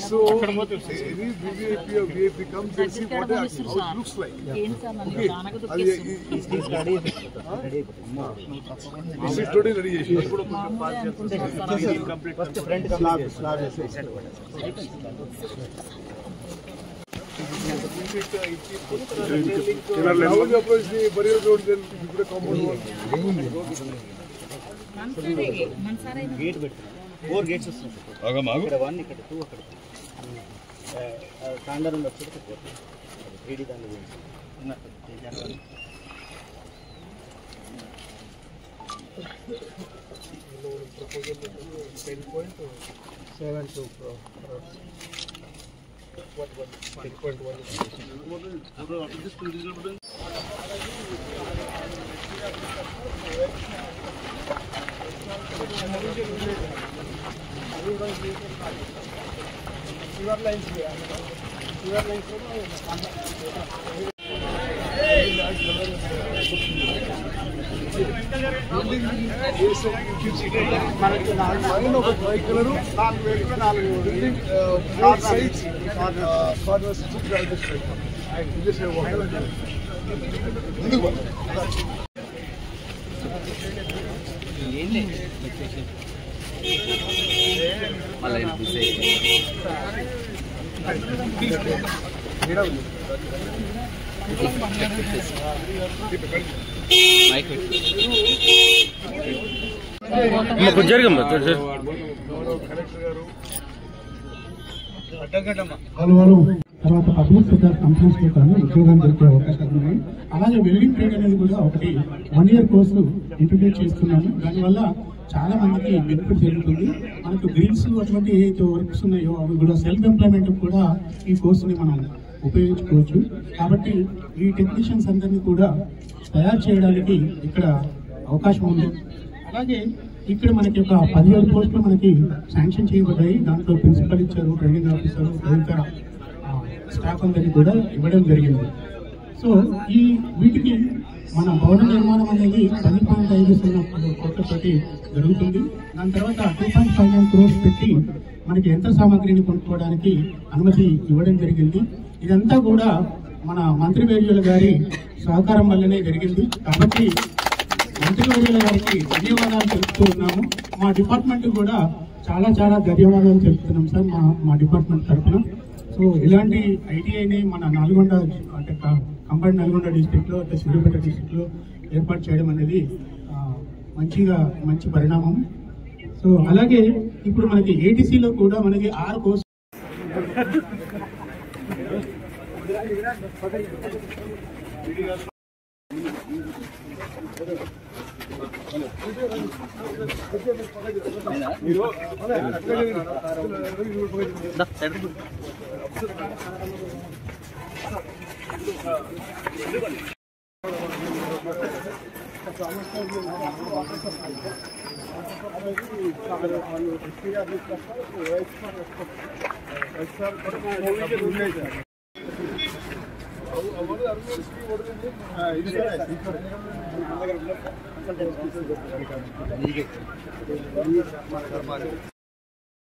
So any VVIP or VIP comes, they see what how it looks like. Okay. This is totally ready. First front slab. How will you approach the burial ground then? You put a compound wall. Gate 4 gates. Aga magu. Ikkada 1, ikkada 2, akkada. Standard ఉంది వచ్చేది 4. 3D దాని గురించి. ఉన్న general. తర్వాత public sector companies లో కానీ ఉద్యోగం దొరికే అవకాశాలు ఉన్నాయి. అలాగే వెల్డింగ్ ట్రేడ్ అనేది కూడా ఒకటి 1 year కోర్సు ఇంట్రడ్యూస్ చేస్తున్నాము. దానివల్ల చాలా మందికి బెనిఫిట్ జరుగుతుంది. మనకు గ్రిల్స్ అటువంటి ఏదైతే వర్క్స్ ఉన్నాయో అవి కూడా సెల్ఫ్ ఎంప్లాయ్మెంట్ కూడా ఈ కోర్సుని మనం ఉపయోగించుకోవచ్చు. కాబట్టి ఈ టెక్నీషియన్స్ అందరినీ కూడా తయారు చేయడానికి ఇక్కడ అవకాశం ఉంది. అలాగే ఇక్కడ మనకి ఒక 17 పోస్టులు మనకి శాంక్షన్ చేయబడ్డాయి. దాంట్లో ప్రిన్సిపల్ ఇచ్చారు, ట్రైనింగ్ ఆఫీసర్, తదితర స్టాఫ్ అందరినీ కూడా ఇవ్వడం జరిగింది. సో వీటికి మన భవన నిర్మాణం అనేది 10.5 కోట్లతోటి జరుగుతుంది. దాని తర్వాత 2.59 crores పెట్టి మనకి యంత్ర సామాగ్రిని కొనుక్కోవడానికి అనుమతి ఇవ్వడం జరిగింది. ఇదంతా కూడా మన మంత్రివర్యుల గారి సహకారం వల్లనే జరిగింది. కాబట్టి మంత్రివర్యుల గారికి ధన్యవాదాలు తెలుపుతూ ఉన్నాము. మా డిపార్ట్మెంట్ కూడా చాలా ధన్యవాదాలు తెలుపుతున్నాం సార్ మా డిపార్ట్మెంట్ తరఫున. సో ఇలాంటి ఐటీఐని మన నల్గొండ అంటే కంబైన్ నల్గొండ డిస్ట్రిక్ట్ లో అంటే సూర్యాపేట డిస్ట్రిక్ట్ లో ఏర్పాటు చేయడం అనేది మంచి పరిణామం. సో అలాగే ఇప్పుడు మనకి ఏటీసీలో కూడా మనకి 6 కోర్సు